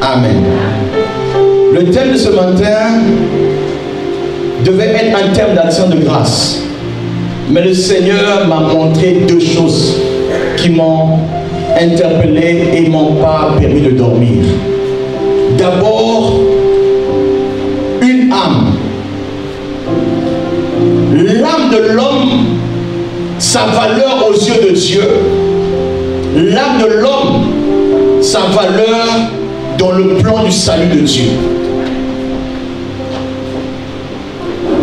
Amen. Le thème de ce matin devait être un thème d'action de grâce. Mais le Seigneur m'a montré deux choses qui m'ont interpellé et m'ont pas permis de dormir. D'abord, une âme. L'âme de l'homme, sa valeur aux yeux de Dieu. L'âme de l'homme, sa valeur dans le plan du salut de Dieu.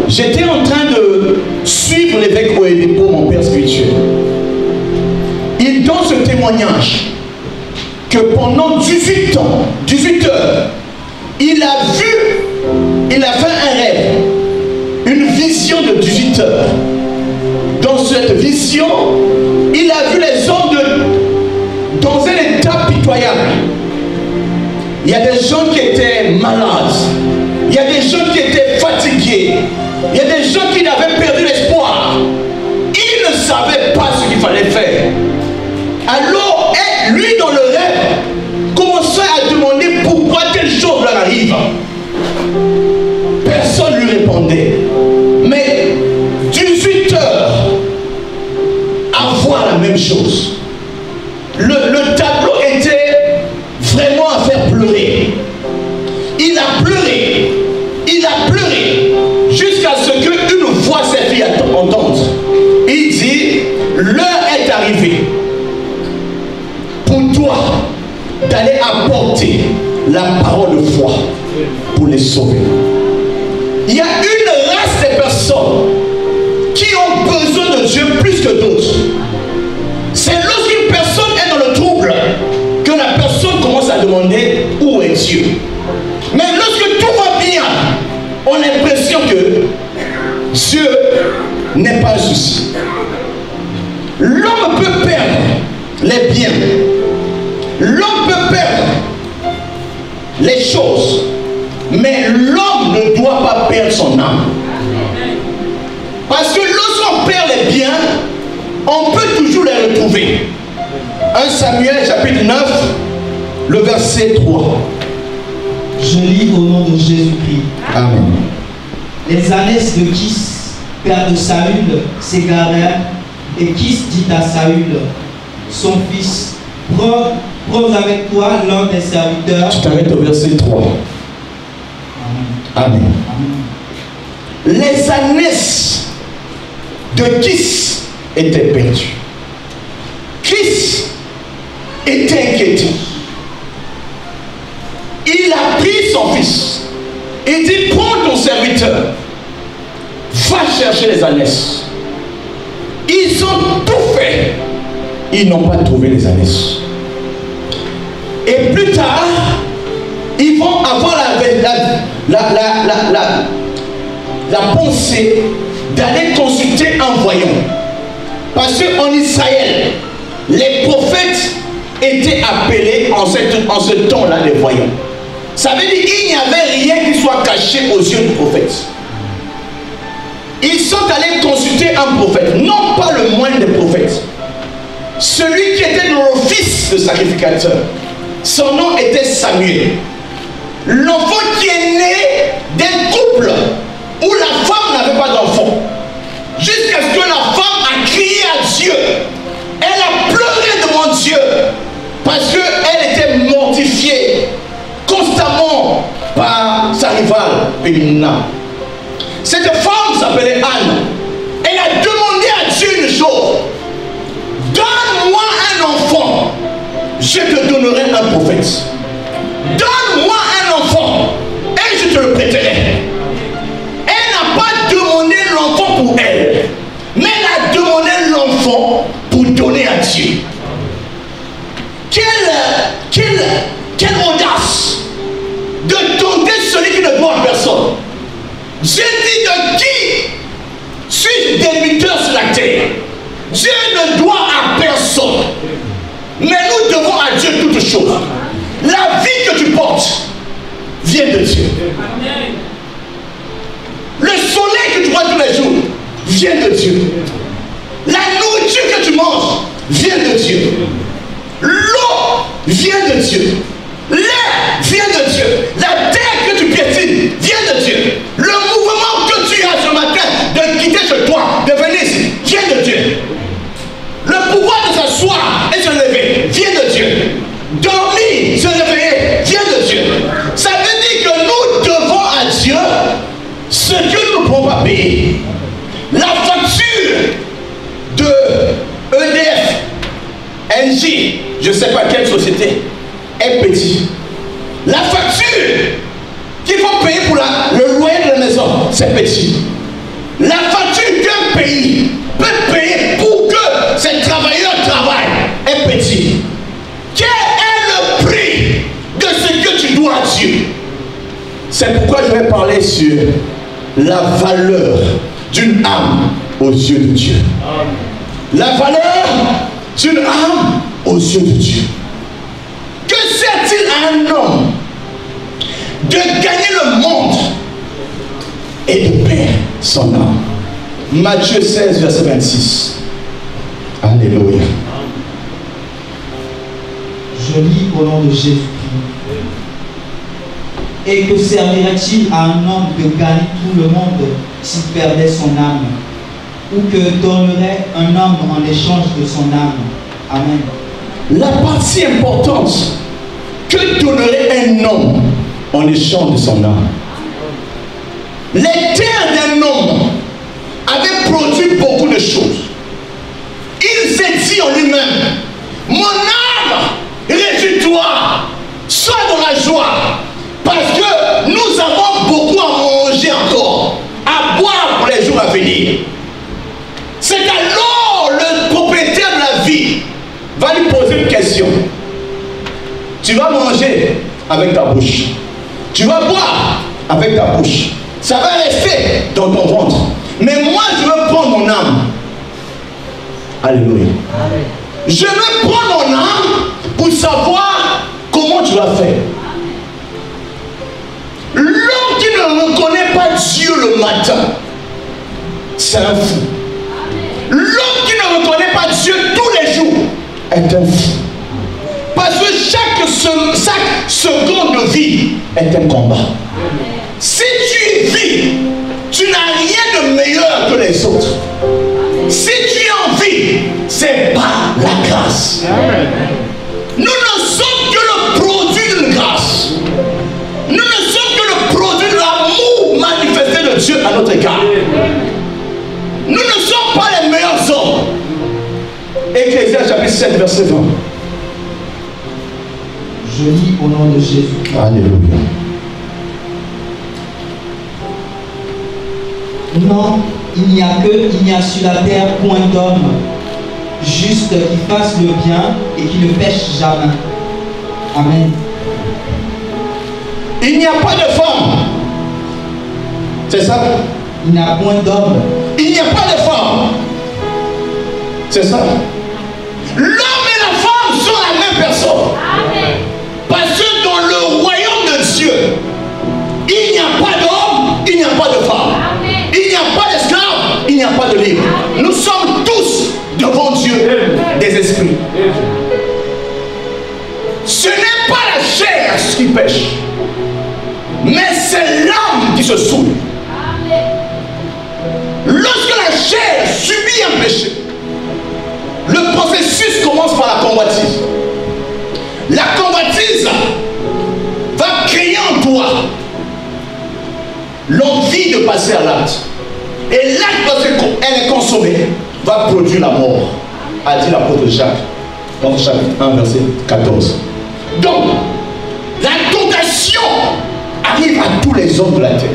J'étais en train de suivre l'évêque Oedipo, mon père spirituel. Il donne ce témoignage que pendant 18 ans, 18 heures, il a fait un rêve, une vision de 18 heures. Dans cette vision, il a vu les hommes dans un état pitoyable. Il y a des gens qui étaient malades, il y a des gens qui étaient fatigués, il y a des gens qui avaient perdu l'espoir. Ils ne savaient pas ce qu'il fallait faire. Alors, lui dans le rêve, commençait à demander pourquoi telle chose leur arrive. Personne ne lui répondait. Mais 18 heures à voir la même chose. Le tableau était vraiment à faire pleurer. Il a pleuré. Il a pleuré. Jusqu'à ce qu'une voix s'est fait entendre. Il dit, l'heure est arrivée pour toi d'aller apporter la parole de foi pour les sauver. Il y a une race de personnes qui ont besoin de Dieu plus que d'autres. C'est lorsqu'une personne est dans le trouble que la personne commence à demander où est Dieu. Mais lorsque tout va bien, on a l'impression que Dieu n'est pas un souci. L'homme peut perdre les biens. L'homme peut perdre les choses. Mais l'homme ne doit pas perdre son âme. Parce que lorsqu'on perd les biens, on peut toujours les retrouver. 1 Samuel chapitre 9, le verset 3. Je lis au nom de Jésus-Christ. Amen. Les ânesses de Kis, père de Saül, s'égarèrent, et Kis dit à Saül, son fils, prends avec toi l'un des serviteurs. Tu t'arrêtes au verset 3. Amen. Les ânesses de Kis étaient perdues. Kis était inquiété. Il a pris son fils. Il dit, prends ton serviteur. Va chercher les ânesses. Ils ont tout fait. Ils n'ont pas trouvé les ânesses. Et plus tard, ils vont avoir la pensée d'aller consulter un voyant. Parce qu'en Israël, les prophètes étaient appelés en ce temps-là des voyants. Ça veut dire qu'il n'y avait rien qui soit caché aux yeux du prophète. Ils sont allés consulter un prophète, non pas le moindre des prophètes. Celui qui était dans l'office de sacrificateur. Son nom était Samuel. L'enfant qui est né d'un couple où la femme n'avait pas d'enfant. Jusqu'à ce que la femme a crié à Dieu. Elle a pleuré devant Dieu. Parce qu'elle était mortifiée constamment par sa rivale Pénina. Cette femme s'appelait Anne. Elle a demandé à Dieu une chose. Donne-moi un enfant. Je te donnerai un prophète. Donne-moi un enfant et je te le prêterai. Elle n'a pas demandé l'enfant pour elle, mais elle a demandé l'enfant pour donner à Dieu. Quelle audace de tenter celui qui ne doit à personne. J'ai dit de qui suis-je débiteur sur la terre? Dieu ne doit à personne. Mais nous devons à Dieu toutes choses. La vie que tu portes vient de Dieu. Le soleil que tu vois tous les jours vient de Dieu. La nourriture que tu manges vient de Dieu. L'eau vient de Dieu. L'air vient NJ, je ne sais pas quelle société, est petit. La facture qu'il faut payer pour le loyer de la maison, c'est petit. La facture qu'un pays peut payer pour que ses travailleurs travaillent est petit. Quel est le prix de ce que tu dois à Dieu? C'est pourquoi je vais parler sur la valeur d'une âme aux yeux de Dieu. La valeur d'une âme aux yeux de Dieu. Que sert-il à un homme de gagner le monde et de perdre son âme? Matthieu 16, verset 26. Alléluia. Je lis au nom de Jésus-Christ. Et que servirait-il à un homme de gagner tout le monde s'il perdait son âme? Ou que donnerait un homme en échange de son âme? Amen. La partie importante, que donnerait un homme en échange de son âme? Les terres d'un homme avaient produit beaucoup de choses. Il s'est dit en lui-même, mon âme, réjouis-toi, sois dans la joie, parce que nous avons beaucoup à manger encore, à boire pour les jours à venir. C'est alors le propriétaire de la vie va lui poser une question. Tu vas manger avec ta bouche. Tu vas boire avec ta bouche. Ça va rester dans ton ventre. Mais moi, je veux prendre mon âme. Alléluia. Amen. Je veux prendre mon âme pour savoir comment tu vas faire. L'homme qui ne reconnaît pas Dieu le matin, c'est un fou. L'homme qui ne reconnaît pas Dieu tous les jours est un fou. Parce que chaque seconde de vie est un combat. Si tu vis, tu n'as rien de meilleur que les autres. Si tu es en vie, c'est par la grâce. Nous ne sommes que le produit d'une grâce. Nous ne sommes que le produit de l'amour manifesté de Dieu à notre égard. Nous ne sommes pas les meilleurs hommes. Ecclésiaste chapitre 7, verset 20. Je lis au nom de Jésus. Alléluia. Non, il n'y a sur la terre point d'homme juste qui fasse le bien et qui ne pêche jamais. Amen. Il n'y a pas de femme. C'est ça? Il n'y a point d'homme. Il n'y a pas de femme. C'est ça? L'homme et la femme sont la même personne. Amen. Parce que dans le royaume de Dieu, il n'y a pas d'homme, il n'y a pas de femme. Amen. Il n'y a pas d'esclave, il n'y a pas de libre. Amen. Nous sommes tous devant Dieu des esprits. Ce n'est pas la chair qui pêche, mais c'est l'âme qui se saoule. Lorsque la chair subit un péché, le processus commence par la convoitise. La convoitise va créer en toi l'envie de passer à l'acte. Et l'acte, lorsqu'elle est consommée, va produire la mort, a dit l'apôtre Jacques, dans le chapitre 1, verset 14. Donc, la tentation arrive à tous les hommes de la terre.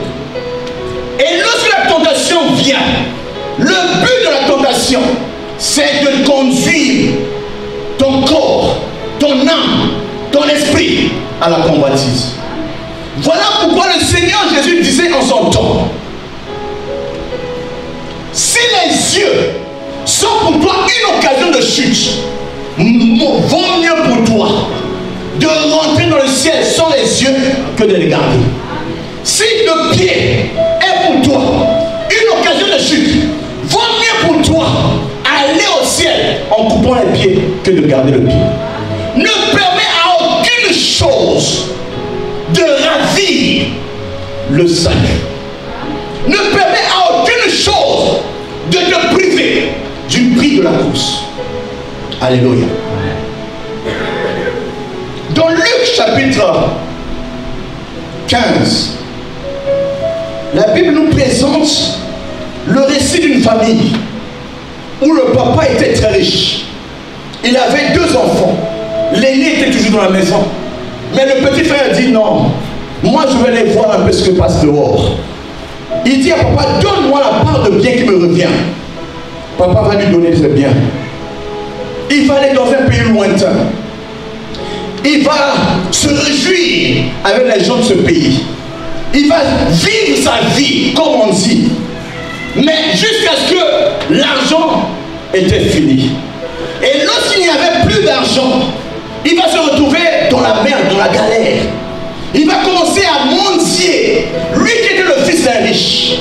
Et lorsque la tentation vient, le but de la tentation, c'est de conduire ton corps, ton âme, ton esprit à la convoitise. Voilà pourquoi le Seigneur Jésus disait en son temps, si les yeux sont pour toi une occasion de chute, vaut mieux pour toi de rentrer dans le ciel sans les yeux que de les garder. Si le pied est pour toi une occasion de chute, vaut mieux pour toi aller au ciel en coupant les pieds que de garder le pied. Ne permets à aucune chose de ravir le salut. Ne permets à aucune chose de te priver du prix de la course. Alléluia. Dans Luc chapitre 15, la Bible nous présente le récit d'une famille où le papa était très riche il avait 2 enfants. L'aîné était toujours dans la maison. Mais le petit frère dit non, moi je vais aller voir un peu ce qui passe dehors. Il dit à papa, donne-moi la part de bien qui me revient. Papa va lui donner ses biens. Il va aller dans un pays lointain. Il va se réjouir avec les gens de ce pays. Il va vivre sa vie, comme on dit. Mais jusqu'à ce que l'argent était fini. Et lorsqu'il n'y avait plus d'argent, il va se retrouver dans la merde, dans la galère. Il va commencer à mendier. Lui qui était le fils d'un riche.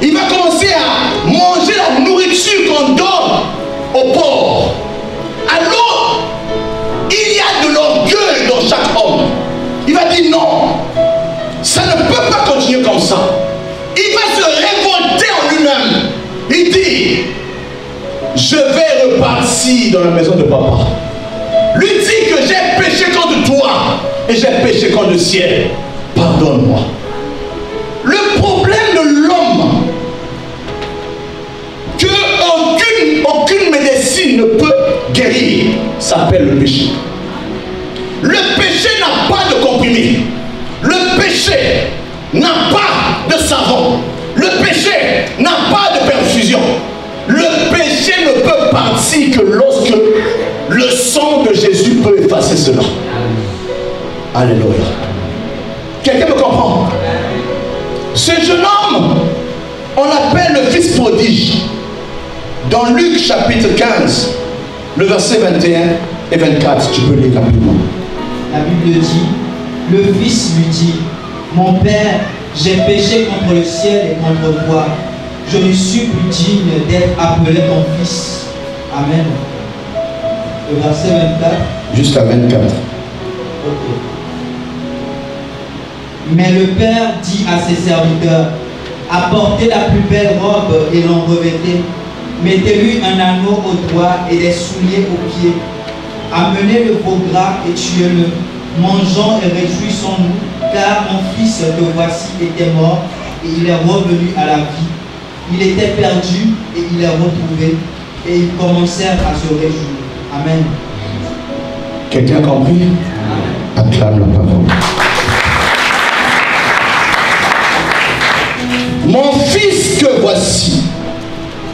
Il va commencer à manger la nourriture qu'on donne aux pauvres. Alors, il y a de l'orgueil dans chaque homme. Il va dire non, ça ne peut pas continuer comme ça. Il va se révolter en lui-même. Il dit, je vais repartir dans la maison de papa. Lui dit que j'ai péché contre toi et j'ai péché contre le ciel. Pardonne-moi. Le problème de l'homme, que aucune médecine ne peut guérir, s'appelle le péché. Le péché n'a pas de comprimé. Le péché n'a pas de savon. Le péché n'a pas de perfusion. Le péché ne peut partir que lorsque le sang de Jésus peut effacer cela. Alléluia. Quelqu'un me comprend? Ce jeune homme, on l'appelle le fils prodige. Dans Luc chapitre 15, le verset 21 et 24, tu peux lire rapidement. La Bible dit, le fils lui dit, mon père, j'ai péché contre le ciel et contre toi. Je ne suis plus digne d'être appelé ton fils. Amen. Le verset 24. Jusqu'à 24. Ok. Mais le père dit à ses serviteurs, apportez la plus belle robe et l'en revêtez. Mettez-lui un anneau au doigt et des souliers aux pieds. Amenez le veau gras et tuez-le. Mangeons et réjouissons-nous, car mon fils que voici était mort et il est revenu à la vie. Il était perdu et il est retrouvé. Et ils commencèrent à se réjouir. Amen. Quelqu'un a compris? Acclame la parole. Mon fils que voici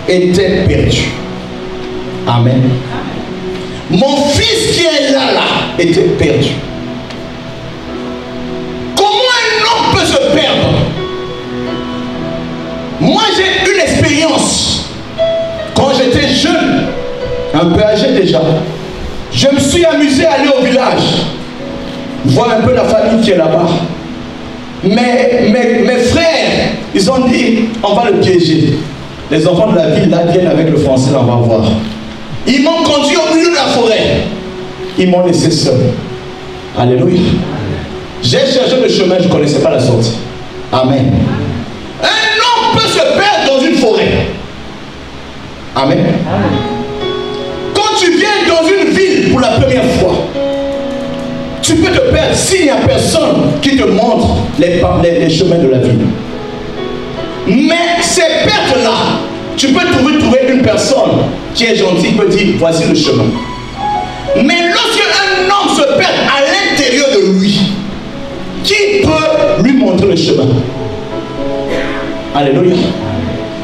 était perdu. Amen. Mon fils qui est là était perdu. Comment un homme peut se perdre? Moi j'ai une expérience. Quand j'étais jeune, un peu âgé déjà, je me suis amusé à aller au village, voir un peu la famille qui est là-bas. Mes frères, ils ont dit, on va le piéger. Les enfants de la ville là viennent avec le français, là, on va voir. Ils m'ont conduit au milieu de la forêt. Ils m'ont laissé seul. Alléluia. J'ai cherché le chemin, je ne connaissais pas la sortie. Amen. Un homme peut se perdre dans une forêt. Amen. Quand tu viens dans une ville pour la première fois, tu peux te perdre s'il n'y a personne qui te montre les chemins de la ville. Mais ces pertes-là, tu peux trouver une personne qui est gentille, qui peut dire voici le chemin. Mais lorsque un homme se perd à l'intérieur de lui, qui peut lui montrer le chemin? Alléluia.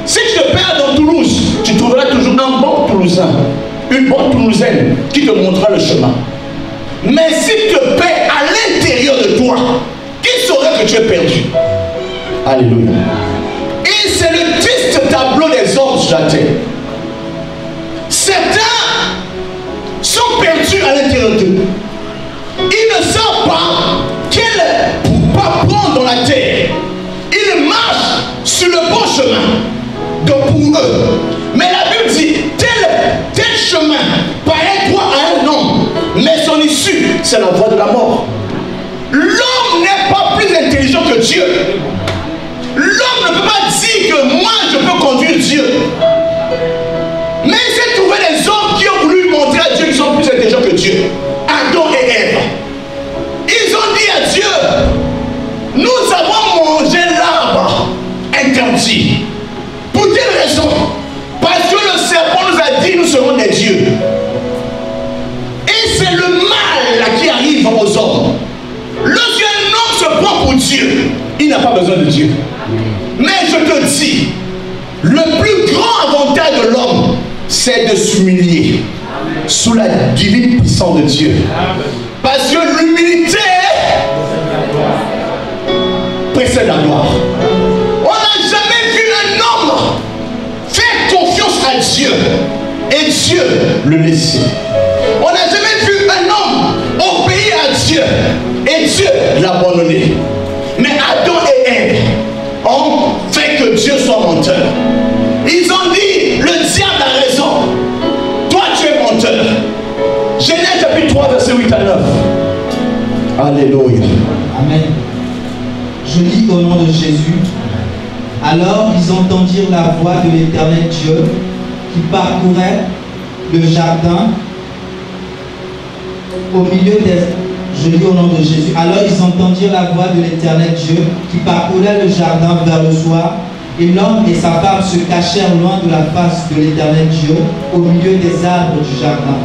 Si tu te perds dans Toulouse, tu trouveras toujours un bon Toulousain, une bonne Toulousaine qui te montrera le chemin. Mais si tu te perds à l'intérieur de toi, qui saurait que tu es perdu? Alléluia. Et c'est le triste tableau des hommes sur la terre. Certains sont perdus à l'intérieur d'eux. Ils ne savent pas quel pas prendre dans la terre. Ils marchent sur le bon chemin. Donc pour eux. Mais la Bible dit, tel chemin paraît droit à un homme, mais son issue, c'est la voie de la mort. L'homme n'est pas plus intelligent que Dieu. L'homme ne peut pas dire que moi je peux conduire Dieu. Mais il s'est trouvé des hommes qui ont voulu montrer à Dieu qu'ils sont plus intelligents que Dieu. Adam et Ève. Ils ont dit à Dieu, nous avons mangé l'arbre interdit. Pour quelle raison? Parce que le serpent nous a dit nous serons des dieux. aux hommes. Lorsqu'un homme se prend pour Dieu, il n'a pas besoin de Dieu. Mais je te dis, le plus grand avantage de l'homme, c'est de s'humilier sous la divine puissance de Dieu. Parce que l'humilité précède la gloire. On n'a jamais vu un homme faire confiance à Dieu et Dieu le laisser. On n'a jamais vu un homme obéir à Dieu et Dieu l'abandonner. Mais Adam et Ève ont fait que Dieu soit menteur. Ils ont dit, le diable a raison. Toi tu es menteur. Genèse chapitre 3 verset 8 à 9. Alléluia. Amen. Je lis au nom de Jésus. Alors ils entendirent la voix de l'Éternel Dieu qui parcourait le jardin au milieu des... Je lis au nom de Jésus. Alors ils entendirent la voix de l'Éternel Dieu qui parcourait le jardin vers le soir. Et l'homme et sa femme se cachèrent loin de la face de l'Éternel Dieu au milieu des arbres du jardin.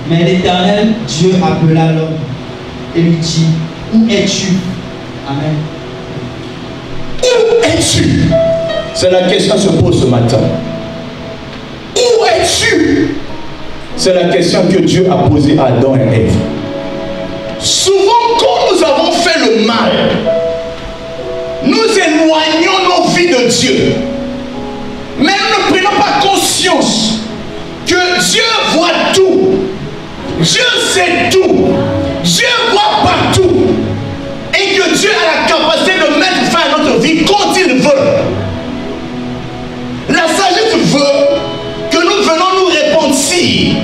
Mais l'Éternel Dieu appela l'homme et lui dit, où es-tu? Amen. Où es-tu? C'est la question que se pose ce matin. Où es-tu? C'est la question que Dieu a posée à Adam et Ève. Souvent, quand nous avons fait le mal, nous éloignons nos vies de Dieu. Mais nous ne prenons pas conscience que Dieu voit tout. Dieu sait tout. Dieu voit partout. Et que Dieu a la capacité de mettre fin à notre vie quand il veut. La sagesse veut que nous venons nous repentir,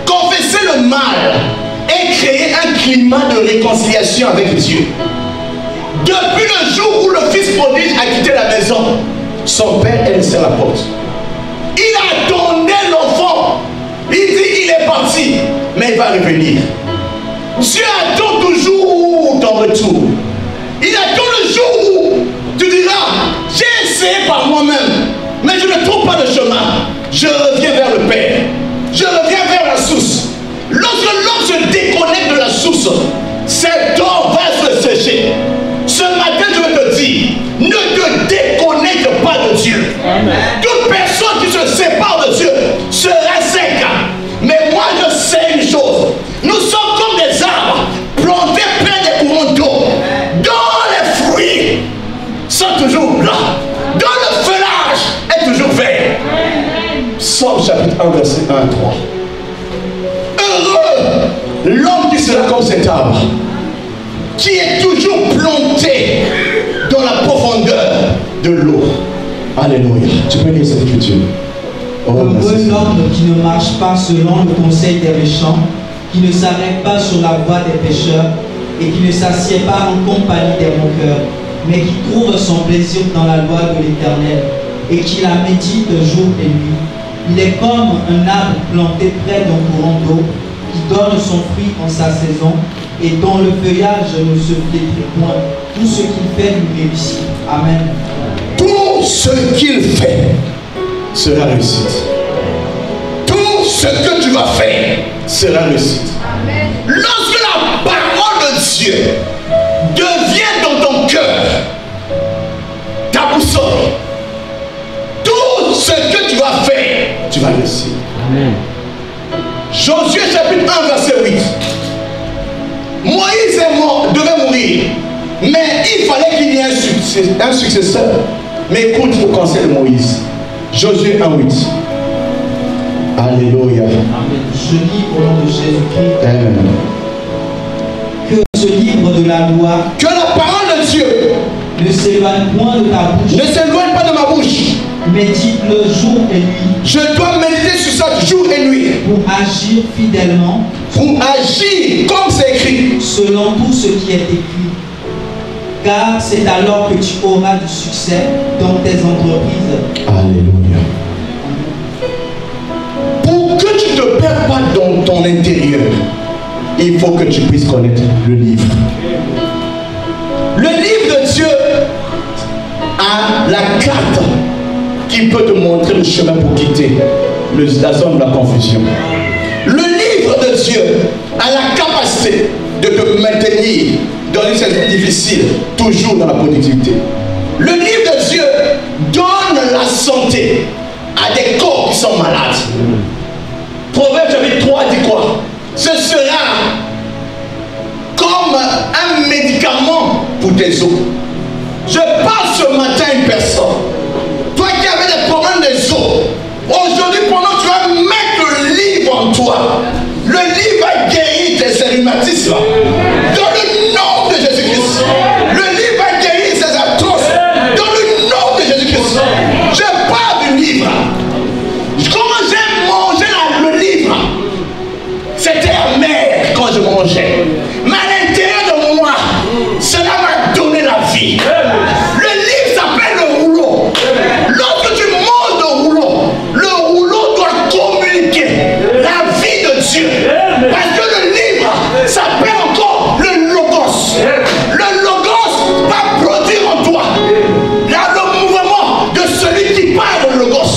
confesser le mal et créer un climat de réconciliation avec Dieu. Depuis le jour où le fils prodige a quitté la maison, son père a laissé la porte. Il attendait l'enfant. Il dit il est parti, mais il va revenir. Dieu attend toujours ton retour. Il attend le jour où tu diras j'ai essayé par moi-même, mais je ne trouve pas de chemin. Je reviens vers le Père. Je reviens vers la source. Lorsque l'homme se déconnecte de la source, cet homme va se sécher. Ce matin, je veux te dire, ne te déconnecte pas de Dieu. Amen. Toute personne qui se sépare de Dieu sera sec. Mais moi, je sais une chose. Nous sommes comme des arbres plantés près des courants d'eau, dont les fruits sont toujours là, dont le feuillage est toujours vert. Psaume chapitre 1, verset 1 à 3. Heureux l'homme qui sera comme cet arbre, qui est toujours planté dans la profondeur de l'eau. Alléluia. Tu peux lire cette écriture. Oh, heureux l'homme qui ne marche pas selon le conseil des méchants, qui ne s'arrête pas sur la voie des pécheurs et qui ne s'assied pas en compagnie des moqueurs, mais qui trouve son plaisir dans la loi de l'Éternel et qui la médite jour et nuit. Il est comme un arbre planté près d'un courant d'eau qui donne son fruit en sa saison et dont le feuillage ne se flétrit point. Tout ce qu'il fait lui réussit. Amen. Tout ce qu'il fait sera réussite. Tout ce que tu vas faire sera réussite. Amen. Lorsque la parole de Dieu devient dans ton cœur ta boussole, tout ce que tu vas faire, tu vas réussir. Amen. Josué chapitre 1 verset 8. Moïse devait mourir, mais il fallait qu'il y ait un successeur. Mais écoute le conseil de Moïse. Josué 1 8. Alléluia. Amen. Je lis au nom de Jésus-Christ. Amen. Que ce livre de la loi, que la parole de Dieu ne s'éloigne point de ta bouche, ne s'éloigne pas de ma bouche. Médite-le jour et nuit. Je dois méditer sur ça jour et nuit. Pour agir fidèlement. Pour agir comme c'est écrit. Selon tout ce qui est écrit. Car c'est alors que tu auras du succès dans tes entreprises. Alléluia. Pour que tu ne te perds pas dans ton intérieur, il faut que tu puisses connaître le livre. Le livre de Dieu a la carte qui peut te montrer le chemin pour quitter la zone de la confusion. Le livre de Dieu a la capacité de te bénir dans une situation difficile, toujours dans la productivité. Le livre de Dieu donne la santé à des corps qui sont malades. Proverbe chapitre 3 dit quoi? Ce sera comme un médicament pour tes os. Je parle ce matin à une personne. Toi qui avais des problèmes des os, aujourd'hui, pendant que tu vas mettre le livre en toi, le livre va guérir tes rhumatismes. Dans le nom de Jésus-Christ. Le livre va guérir ces atroces. Dans le nom de Jésus-Christ. Je parle du livre. Comment j'ai mangé le livre? C'était amer quand je mangeais. Mais à l'intérieur de moi, cela m'a donné la vie. Le livre s'appelle le rouleau. Lorsque tu manges le rouleau doit communiquer la vie de Dieu. Parce que le livre s'appelle encore le logos. Le logos va produire en toi le mouvement de celui qui parle le logos.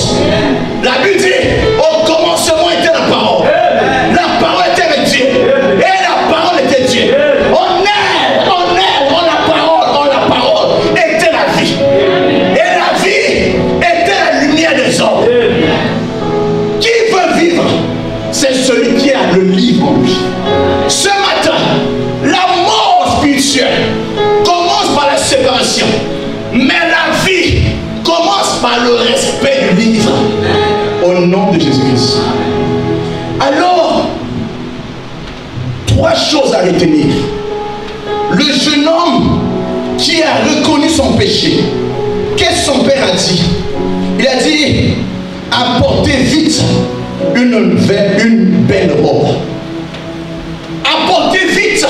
La Bible dit, au commencement était la parole. La parole était avec Dieu. Et la parole était Dieu. La parole était la vie. Et la vie était la lumière des hommes. Qui veut vivre? C'est celui qui a le livre en lui. Ce matin, la mort spirituelle commence par la séparation. Mais la vie commence par le respect du livre. Au nom de Jésus-Christ. Alors, 3 choses à retenir. Le jeune homme qui a reconnu son péché, qu'est-ce que son père a dit? Il a dit, apportez vite une belle robe. Apportez vite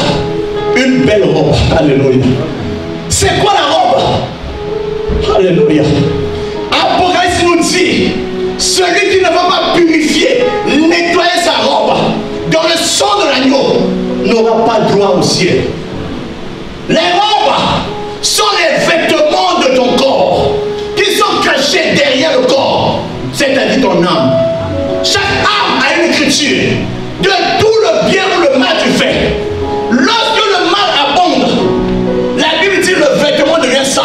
une belle robe. Alléluia. C'est quoi la robe? Alléluia. Apocalypse nous dit, celui qui ne va pas purifier, nettoyer sa robe dans le sang de l'agneau, n'aura pas droit au ciel. Les robes sont les vêtements de ton corps qui sont cachés derrière le corps, c'est-à-dire ton âme. Chaque âme a une écriture de tout le bien ou le mal tu fais. Lorsque le mal abonde, la Bible dit le vêtement devient sale.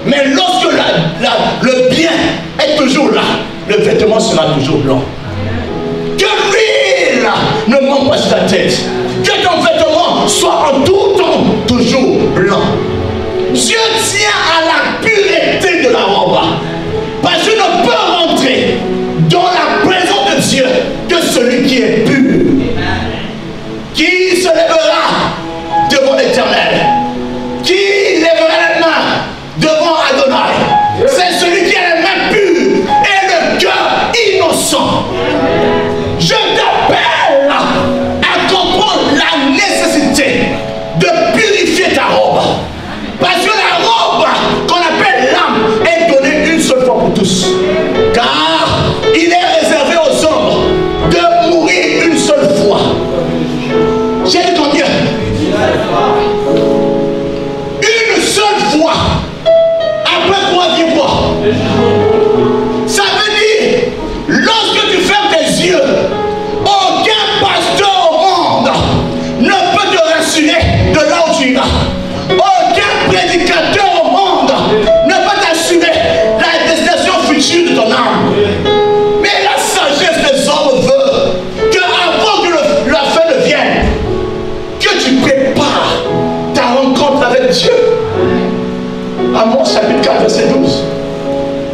Mais lorsque le bien est toujours là, le vêtement sera toujours blanc. Que l'huile ne manque pas sur ta tête. Que ton vêtement soit en tout temps toujours blanc. Dieu tient à la pureté de la robe. Parce que ne peut rentrer dans la présence de Dieu que celui qui est pur. Qui se lèvera devant l'Éternel? Qui lèvera la main devant Adonai? C'est celui qui a les mains pures et le cœur innocent. Je t'appelle à comprendre la nécessité de purifier ta robe. Parce que la robe qu'on appelle l'âme est donnée une seule fois pour tous. Car il est réservé aux hommes de mourir une seule fois. J'ai dit combien? Une seule fois. Après quoi vient quoi? Ça veut dire, lorsque tu fermes tes yeux, aucun pasteur au monde ne peut te rassurer de là où tu iras. Aucun prédicateur au monde ne peut t'assurer la destination future de ton âme. Mais la sagesse des hommes veut que avant que la fin ne vienne, que tu prépares ta rencontre avec Dieu. Amos chapitre 4 verset 12.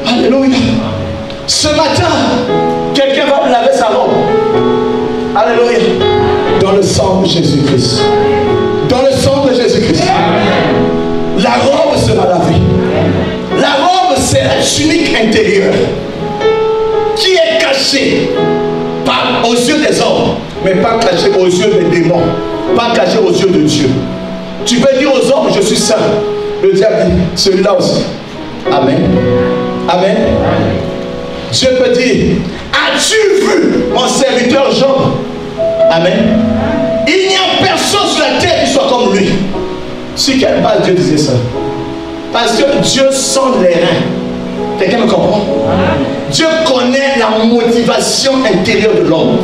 Alléluia. Ce matin, quelqu'un va laver sa robe. Alléluia. Dans le sang de Jésus-Christ. Dans le sang de Jésus-Christ. La robe sera lavée. La robe, c'est la tunique intérieure qui est cachée aux yeux des hommes, mais pas cachée aux yeux des démons, pas cachée aux yeux de Dieu. Tu peux dire aux hommes, je suis saint. Le diable dit, celui-là aussi. Amen. Amen. Dieu peut dire, as-tu vu mon serviteur Job? Amen. Il n'y a personne sur la terre qui soit comme lui. Sur quelle base Dieu disait ça? Parce que Dieu sent les reins. Quelqu'un me comprend? Dieu connaît la motivation intérieure de l'homme.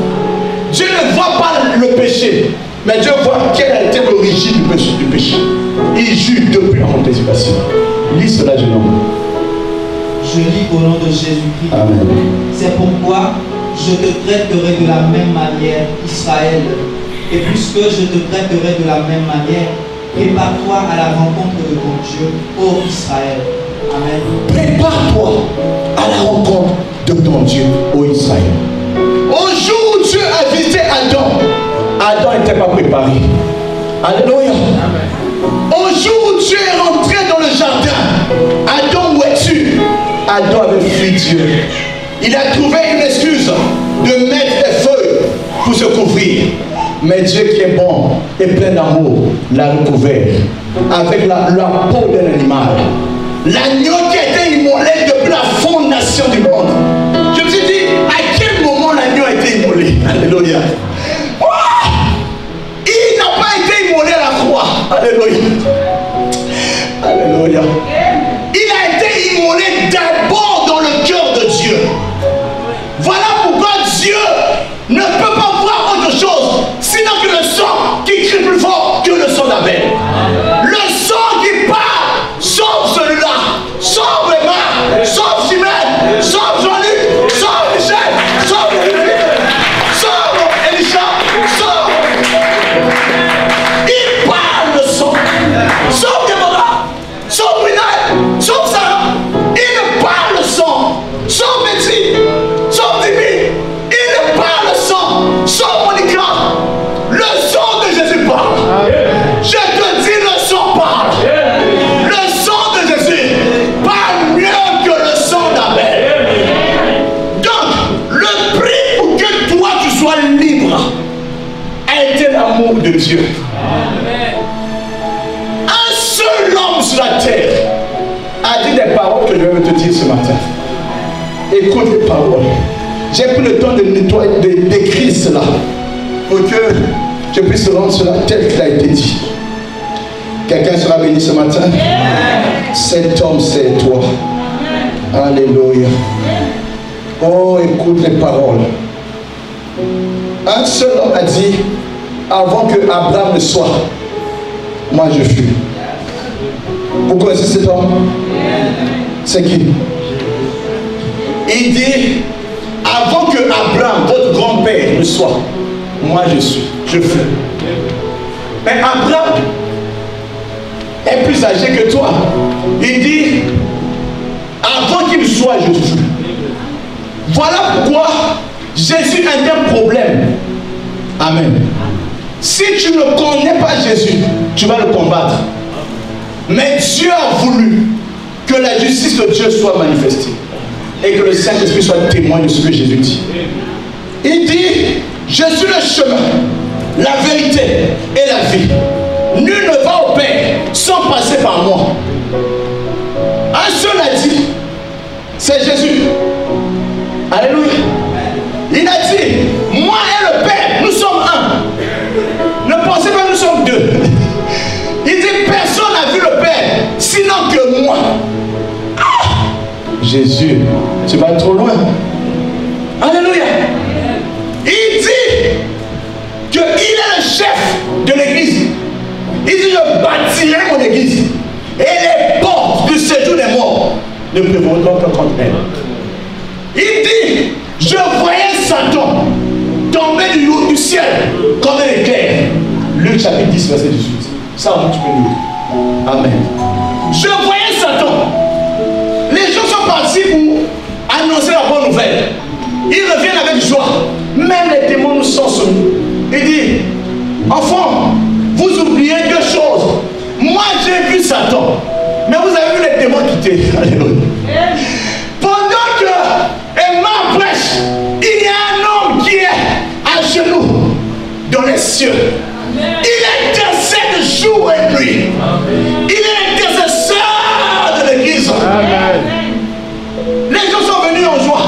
Dieu ne voit pas le péché, Mais Dieu voit quelle a été l'origine du péché. Il juge depuis la anticipation. Lis cela, jeune homme. Je lis au nom de Jésus-Christ. Amen. C'est pourquoi je te traiterai de la même manière, Israël. Et puisque je te traiterai de la même manière, prépare-toi à la rencontre de ton Dieu, ô Israël. Amen. Prépare-toi à la rencontre de ton Dieu, ô Israël. Au jour où Dieu a visité Adam, Adam n'était pas préparé. Alléluia. Au jour où Dieu est rentré dans le jardin, Adam, où es-tu? Adam avait fui Dieu. Il a trouvé une excuse de mettre des feuilles pour se couvrir. Mais Dieu qui est bon et plein d'amour l'a recouvert avec la peau d'un animal. L'agneau qui a été immolé depuis la fondation du monde. Je me suis dit, à quel moment l'agneau a été immolé? Alléluia. Oh! Il n'a pas été immolé à la croix. Alléluia. Alléluia. Il a été immolé d'abord dans le cœur de Dieu. Voilà pourquoi Dieu ne peut pas voir autre chose sinon que le sang qui crie plus fort que le sang d'Abel. Le sang qui part sauve celui-là, sauve Emma, sauve Chimène, sauve Jean-Luc, sauve Michel, sauve Olivier, sauve Elisha, sauve. Il parle le sang, sauve Déborah, sauve Brunel, sauve Sarah. Il parle le sang, sauve Betty, sauve Dimi. Il parle le sang, sauve Monica. Le sang de Jésus parle. Je te dis, le sang parle. Le sang de Jésus parle mieux que le sang d'Abel. Donc, le prix pour que toi tu sois libre a été l'amour de Dieu. Un seul homme sur la terre a dit des paroles que je vais te dire ce matin. Écoute les paroles. J'ai pris le temps de nettoyer, d'écrire cela pour que je puisse rendre cela tel qu'il a été dit. Quelqu'un sera béni ce matin? Cet homme, c'est toi. Alléluia. Oh, écoute les paroles. Un seul homme a dit, avant que Abraham ne soit, moi je fus. Vous connaissez cet homme? C'est qui? Il dit, avant que Abraham, votre grand-père, ne soit, moi je suis, je fus. Mais Abraham est plus âgé que toi. Il dit, avant qu'il soit, je fus. Voilà pourquoi Jésus a un problème. Amen. Si tu ne connais pas Jésus, tu vas le combattre. Mais Dieu a voulu que la justice de Dieu soit manifestée et que le Saint-Esprit soit témoin de ce que Jésus dit. Il dit, je suis le chemin, la vérité et la vie. Nul ne va au Père sans passer par moi. Un seul a dit, c'est Jésus. Alléluia. Il a dit, moi et le Père, nous sommes un. Ne pensez pas que nous sommes deux. Il dit, personne n'a vu le Père, sinon que moi. Ah! Jésus, tu vas trop loin. Alléluia. Il dit qu'il est le chef de l'église. Il dit, je bâtirai mon église. Et les portes du séjour des morts ne prévaudront que contre elle. Il dit, je voyais Satan tomber du ciel comme un éclair. Luc chapitre 10, verset 18. Ça, tu peux lire. Amen. Je voyais Satan. Les gens sont partis pour annoncer la bonne nouvelle. Ils reviennent avec joie. Même les démons nous sont soumis. Il dit, enfants, vous oubliez deux choses. Moi, j'ai vu Satan. Mais vous avez vu les démons quitter. Alléluia. Pendant que Emma prêche, il y a un homme qui est à genoux dans les cieux. Il intercède jour et nuit. Il est intercesseur de l'église. Les gens sont venus en joie.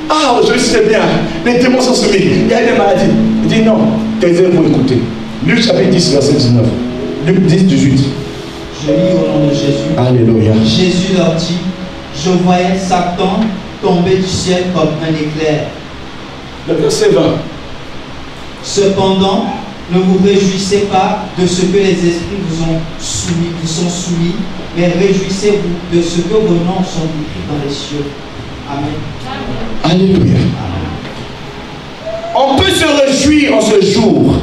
Ah, aujourd'hui c'est bien. Les démons sont soumis. Il y a des maladies. Il dit non, tes élèves vont écouter. Luc chapitre 10, verset 19. Luc 10, 18. Je lis au nom de Jésus. Alléluia. Jésus leur dit, je voyais Satan tomber du ciel comme un éclair. Le verset 20. Cependant, Ne vous réjouissez pas de ce que les esprits vous sont soumis, mais réjouissez-vous de ce que vos noms sont écrits dans les cieux. Amen. Alléluia. On peut se réjouir en ce jour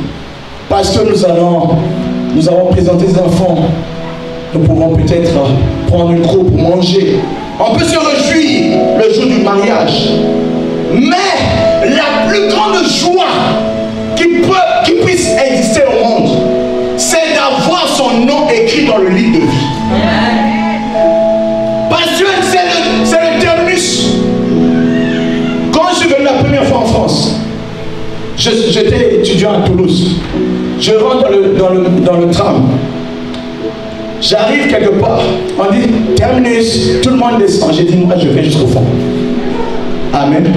parce que nous avons présenté des enfants. Nous pouvons peut-être prendre une croûte pour manger. On peut se réjouir le jour du mariage. Mais la plus grande joie qui puisse exister au monde, c'est d'avoir son nom écrit dans le livre de vie. Parce que c'est le terminus. Quand je suis venu la première fois en France, j'étais étudiant à Toulouse. Je rentre dans le tram. J'arrive quelque part. On dit terminus. Tout le monde descend. J'ai dit moi je vais jusqu'au fond. Amen.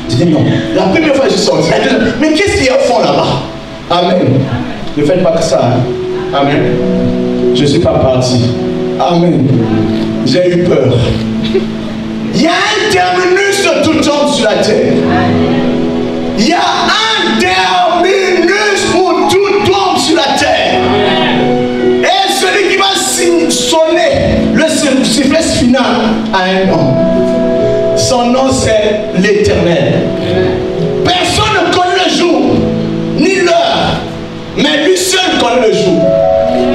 J'ai dit non. La première fois je suis sorti. Mais qu'est-ce qu'il y a au fond là-bas? Amen. Ne faites pas que ça. Hein? Amen. Je ne suis pas parti. Amen. J'ai eu peur. Il y a un terminus de tout homme sur la terre. Il y a un terminus pour tout homme sur la terre. Et celui qui va sonner le sifflet final a un nom. Son nom c'est l'Éternel. Personne ne connaît le jour, ni l'heure, mais lui seul connaît le jour.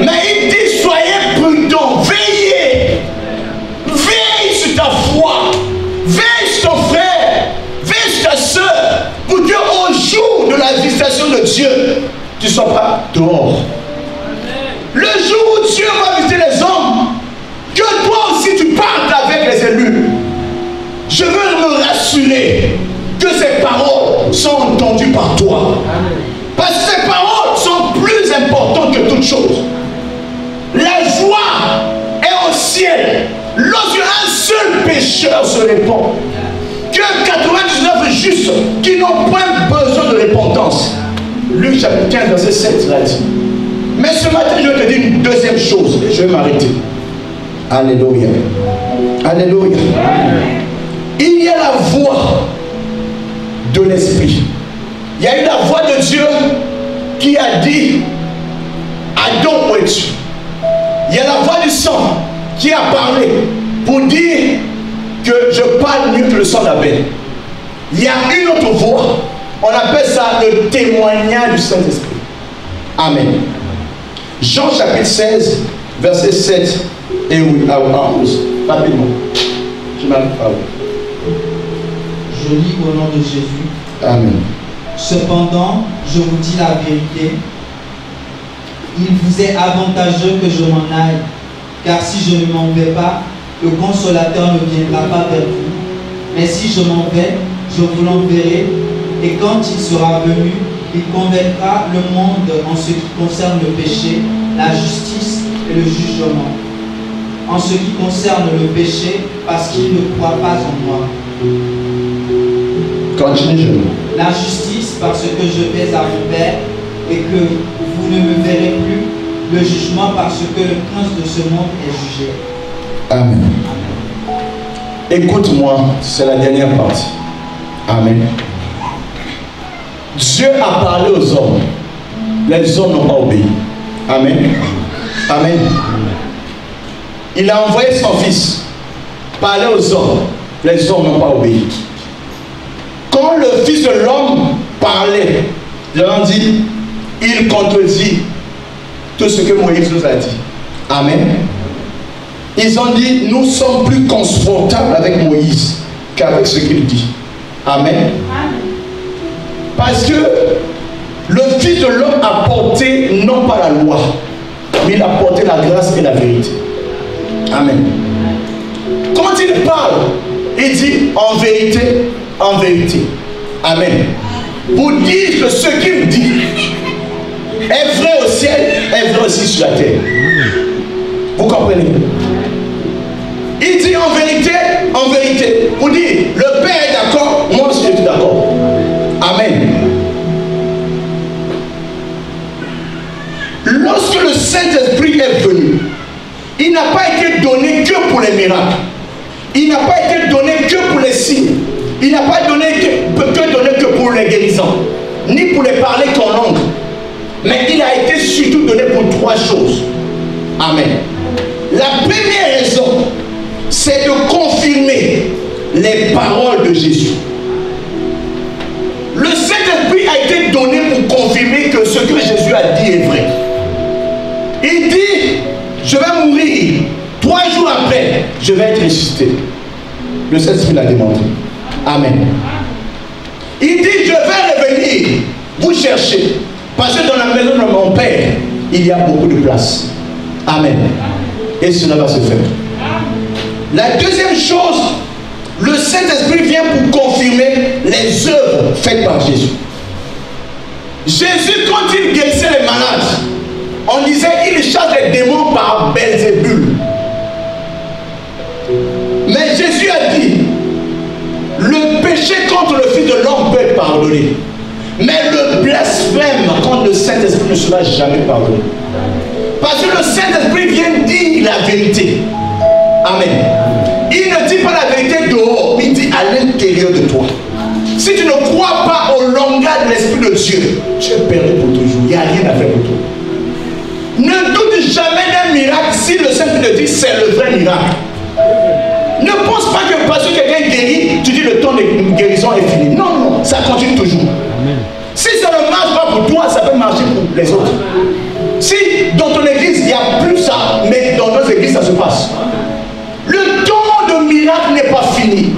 Mais il dit soyez prudents, veillez. Veille sur ta foi, veille sur ton frère, veille sur ta soeur, pour que au jour de la visitation de Dieu, tu ne sois pas dehors. Le jour où Dieu va visiter les hommes, que toi aussi tu partes avec les élus. Je veux me rassurer que ces paroles sont entendues par toi. Parce que ces paroles sont plus importantes que toute chose. La joie est au ciel lorsqu'un seul pécheur se répand. Que 99 justes qui n'ont point besoin de repentance. Luc chapitre 15 verset 7 l'a dit. Mais ce matin je vais te dire une deuxième chose et je vais m'arrêter. Alléluia. Alléluia. Il y a la voix de l'Esprit. Il y a eu la voix de Dieu qui a dit Adam, où es-tu? Il y a la voix du sang qui a parlé pour dire que je parle mieux que le sang d'Abel. Il y a une autre voix, on appelle ça le témoignage du Saint-Esprit. Amen. Jean chapitre 16, verset 7 et 11. Rapidement. Je m'arrête pas. Je lis au nom de Jésus. Amen. Cependant, je vous dis la vérité. Il vous est avantageux que je m'en aille, car si je ne m'en vais pas, le consolateur ne viendra pas vers vous. Mais si je m'en vais, je vous l'enverrai, et quand il sera venu, il convaincra le monde en ce qui concerne le péché, la justice et le jugement. En ce qui concerne le péché, parce qu'il ne croit pas en moi. Continue. La justice, parce que je vais à mon Père et que vous ne me verrez plus. Le jugement, parce que le prince de ce monde est jugé. Amen. Écoute-moi, c'est la dernière partie. Amen. Dieu a parlé aux hommes. Les hommes n'ont pas obéi. Amen. Amen. Il a envoyé son fils parler aux hommes. Les hommes n'ont pas obéi. Quand le fils de l'homme parlait, ils ont dit, il contredit tout ce que Moïse nous a dit. Amen. Ils ont dit, nous sommes plus confortables avec Moïse qu'avec ce qu'il dit. Amen. Parce que le fils de l'homme a porté non pas la loi, mais il a porté la grâce et la vérité. Amen. Quand il parle, il dit en vérité, en vérité. Amen. Pour dire que ce qu'il dit est vrai au ciel, est vrai aussi sur la terre. Vous comprenez? Il dit en vérité, pour dire le Père est d'accord, moi aussi je suis d'accord. Amen. Lorsque le Saint-Esprit est venu, il n'a pas été donné que pour les miracles. Il n'a pas été donné que pour les signes. Il n'a pas donné que pour les guérisons, ni pour les parler qu'en langue. Mais il a été surtout donné pour 3 choses. Amen. La première raison, c'est de confirmer les paroles de Jésus. Le Saint-Esprit a été donné pour confirmer que ce que Jésus a dit est vrai. Il dit, je vais mourir. 3 jours après, je vais être ressuscité. Le Saint-Esprit l'a démontré. Amen. Il dit, je vais revenir vous chercher. Parce que dans la maison de mon Père, il y a beaucoup de place. Amen. Et cela va se faire. La deuxième chose, le Saint-Esprit vient pour confirmer les œuvres faites par Jésus. Jésus, quand il guérissait les malades, on disait il chasse les démons par Belzébul. Mais Jésus a dit, le péché contre le Fils de l'homme peut être pardonné. Mais le blasphème contre le Saint-Esprit ne sera jamais pardonné. Parce que le Saint-Esprit vient dire la vérité. Amen. Il ne dit pas la vérité dehors, il dit à l'intérieur de toi. Si tu ne crois pas au langage de l'Esprit de Dieu, tu es perdu pour toujours. Il n'y a rien à faire pour toi. Ne doute jamais d'un miracle si le Saint-Esprit te dit c'est le vrai miracle. Ne pense pas que parce que quelqu'un guérit, tu dis le temps de guérison est fini. Non, non, ça continue toujours. Amen. Si ça ne marche pas pour toi, ça peut marcher pour les autres. Si dans ton église, il n'y a plus ça, mais dans nos églises, ça se passe. Le temps de miracle n'est pas fini.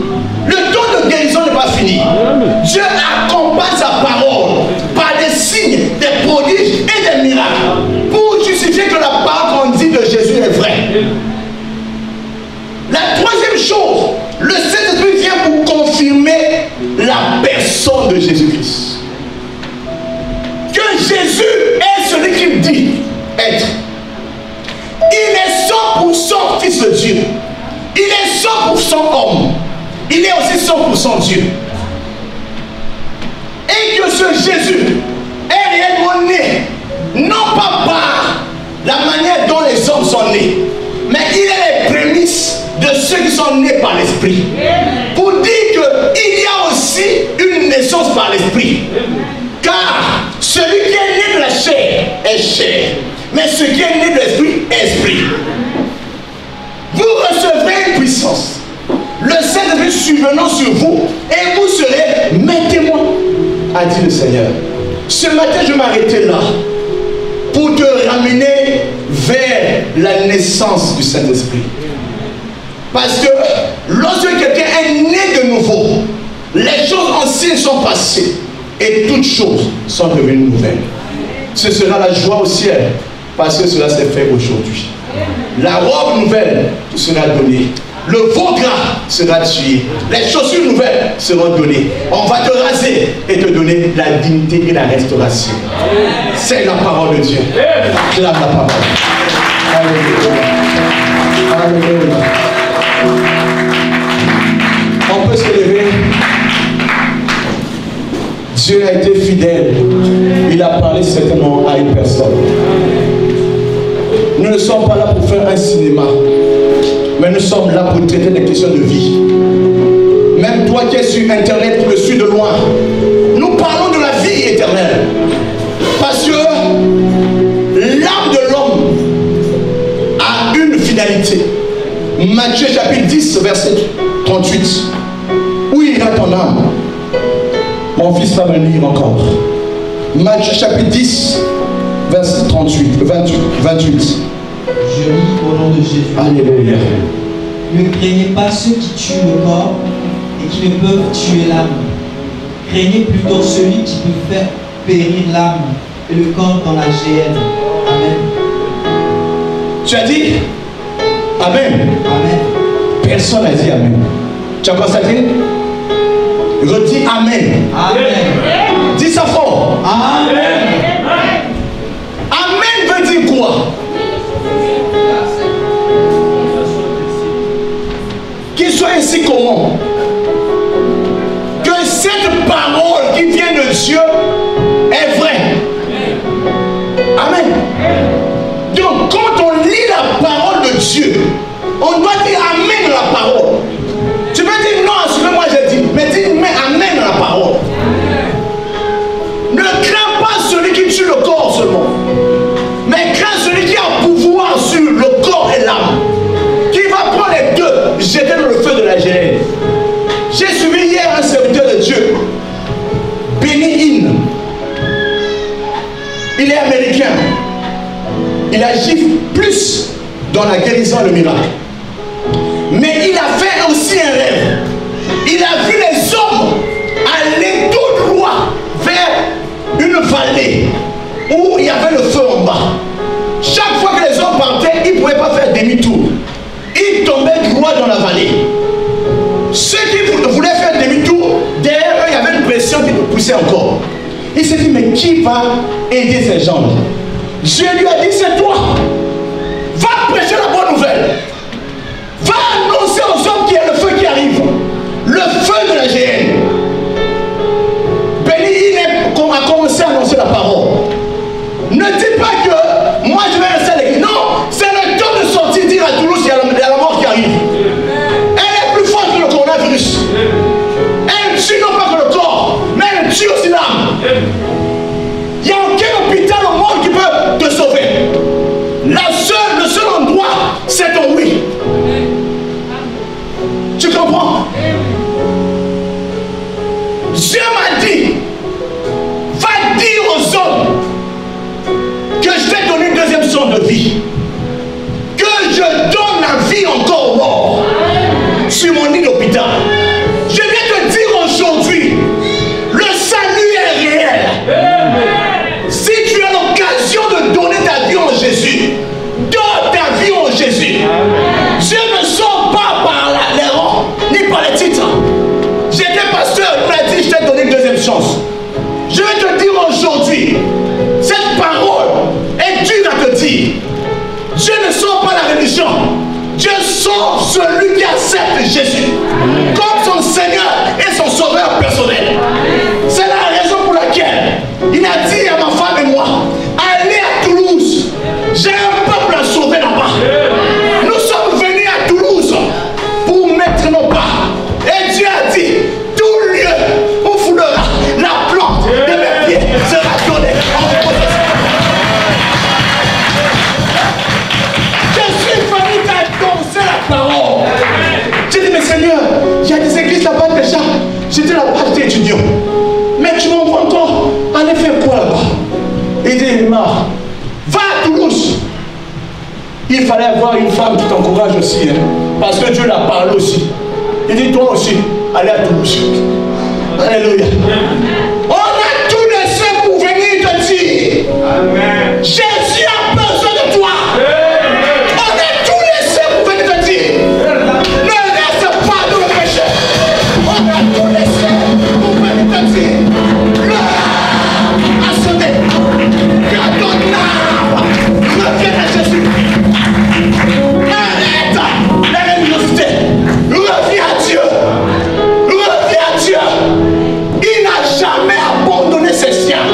Le temps de guérison n'est pas fini. Dieu accompagne sa parole par des signes, des prodiges et des miracles pour justifier que la parole qu'on dit de Jésus est vraie. La troisième chose, le Saint-Esprit vient pour confirmer la personne de Jésus-Christ. Que Jésus est celui qu'il dit être. Il est 100% Fils de Dieu. Il est 100% homme. Il est aussi 100% Dieu. Et que ce Jésus est réellement né, non pas par la manière dont les hommes sont nés, mais il est les prémices de ceux qui sont nés par l'Esprit. Pour dire qu'il y a aussi une naissance par l'Esprit. Car celui qui est né de la chair est chair, mais celui qui est né de l'Esprit est esprit. Vous recevrez une puissance. Le Saint-Esprit survenant sur vous et vous serez mes témoins, a dit le Seigneur. Ce matin, je m'arrêtais là pour te ramener vers la naissance du Saint-Esprit. Parce que lorsque quelqu'un est né de nouveau, les choses anciennes sont passées et toutes choses sont devenues nouvelles. Ce sera la joie au ciel parce que cela s'est fait aujourd'hui. La robe nouvelle sera donnée. Le veau gras sera tué. Les chaussures nouvelles seront données. On va te raser et te donner la dignité et la restauration. C'est la parole de Dieu. Acclame la parole. Alléluia. Alléluia. On peut se lever. Dieu a été fidèle. Il a parlé certainement à une personne. Nous ne sommes pas là pour faire un cinéma, mais nous sommes là pour traiter des questions de vie. Même toi qui es sur Internet, qui me suis de loin, nous parlons de la vie éternelle. Parce que l'âme de l'homme a une finalité. Matthieu chapitre 10, verset 38. Où ira ton âme? Mon fils va venir encore. Matthieu chapitre 10, verset 38, 28. Je lis au nom de Jésus. Alléluia. Ne craignez pas ceux qui tuent le corps et qui ne peuvent tuer l'âme. Craignez plutôt celui qui peut faire périr l'âme et le corps dans la géhenne. Amen. Tu as dit Amen. Amen. Personne n'a dit Amen. Tu as constaté? Redis Amen. Amen. Dis ça fort. Amen. Amen veut dire quoi? Qu'il soit ainsi comment? Que cette parole qui vient de Dieu est vraie. Amen. Donc quand on lit la parole de Dieu, on doit dire Amen à la parole. Tu peux dire non à ce que moi j'ai dit, mais dis mais Amen à la parole. Ne crains pas celui qui tue le corps seulement. celui qui a pouvoir sur le corps et l'âme, qui va prendre les deux, jeter dans le feu de la géhenne. J'ai suivi hier un serviteur de Dieu, Benny Hinn. Il est américain. Il agit plus dans la guérison et le miracle. Mais il a fait aussi un rêve. Il a vu les hommes aller tout droit vers une vallée où il y avait le feu en bas. Chaque fois que les hommes partaient, ils ne pouvaient pas faire demi-tour. Ils tombaient droit dans la vallée. Ceux qui voulaient faire demi-tour, derrière eux, il y avait une pression qui nous poussait encore. Il s'est dit, mais qui va aider ces gens-là? Dieu lui a dit, c'est toi. Va prêcher la bonne nouvelle. Va annoncer aux hommes qu'il y a le feu qui arrive. Le feu de la géhenne. Benny Hinn a commencé à annoncer la parole. Ne dis pas que moi je vais rester à l'église. Non, c'est le temps de sortir, dire à Toulouse, il y a la mort qui arrive. Elle est plus forte que le coronavirus. Elle tue non pas que le corps, mais elle tue aussi l'âme. Il n'y a aucun hôpital au monde qui peut te sauver. Le seul endroit, c'est ton oui. Tu comprends? Dieu m'a dit, va dire aux hommes que je vais donner une deuxième chance de vie. Que je donne la vie encore aux morts sur mon lit d'hôpital. Je viens te dire aujourd'hui, le salut est réel. Si tu as l'occasion de donner ta vie en Jésus, donne ta vie en Jésus. Dieu ne sort pas par les rangs, ni par les titres. J'étais pasteur, il m'a dit, je t'ai donné une deuxième chance. Je vais te dire aujourd'hui, cette parole est dure à te dire. Dieu ne sort pas la religion. Dieu sort celui qui accepte Jésus comme son Seigneur et son Sauveur personnel. C'est la raison pour laquelle il a dit à ma femme et moi, allez à Toulouse. J'ai un peuple à sauver là-bas. Nous sommes venus à Toulouse pour mettre nos pas. Et Dieu a dit, tout lieu où foulera la plante de mes pieds sera donnée en possession. Je suis venu t'annoncer la parole. J'ai dit, mais Seigneur, il y a des églises là-bas déjà. J'étais là-bas, j'étais étudiant. Mais tu m'envoies encore aller faire quoi là-bas? Il dit, Neymar, va à Toulouse. Il fallait avoir une femme qui t'encourage aussi, hein, parce que Dieu l'a parlé aussi. Il dit, toi aussi, allez à Toulouse. Alléluia. On a tout laissé pour venir te dire, amen. Jésus a besoin de toi. On a tout laissé pour venir te dire, ne reste pas dans le péché. On a tout laissé pour venir te dire, l'heure a sonné. Que ton âme revienne à Jésus. Arrête la religiosité. Reviens à Dieu. Reviens à Dieu. Il n'a jamais abandonné ses siens.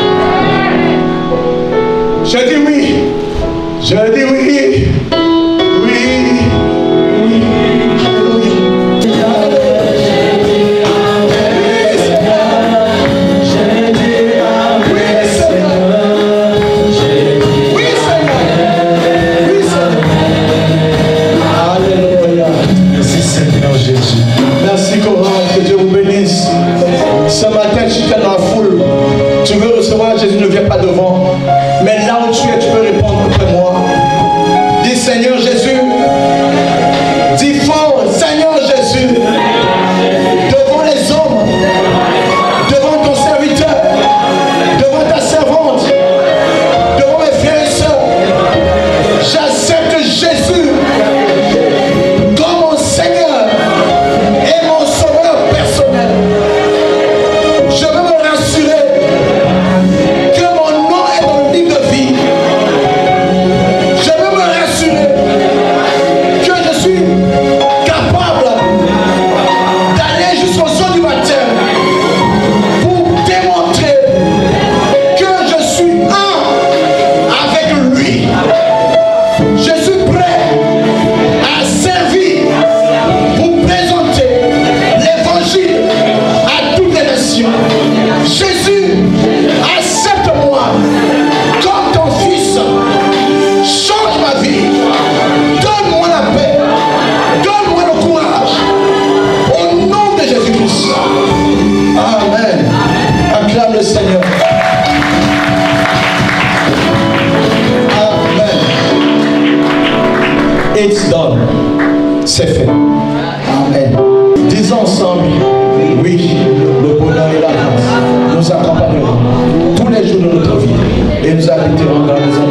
Je dis oui. Je dis oui. Oui. Oui. Merci Coran, que Dieu vous bénisse. Ce matin, tu es dans la foule. Tu veux recevoir Jésus, ne viens pas devant. Mais là où tu es, tu peux répondre après moi. Dis la maison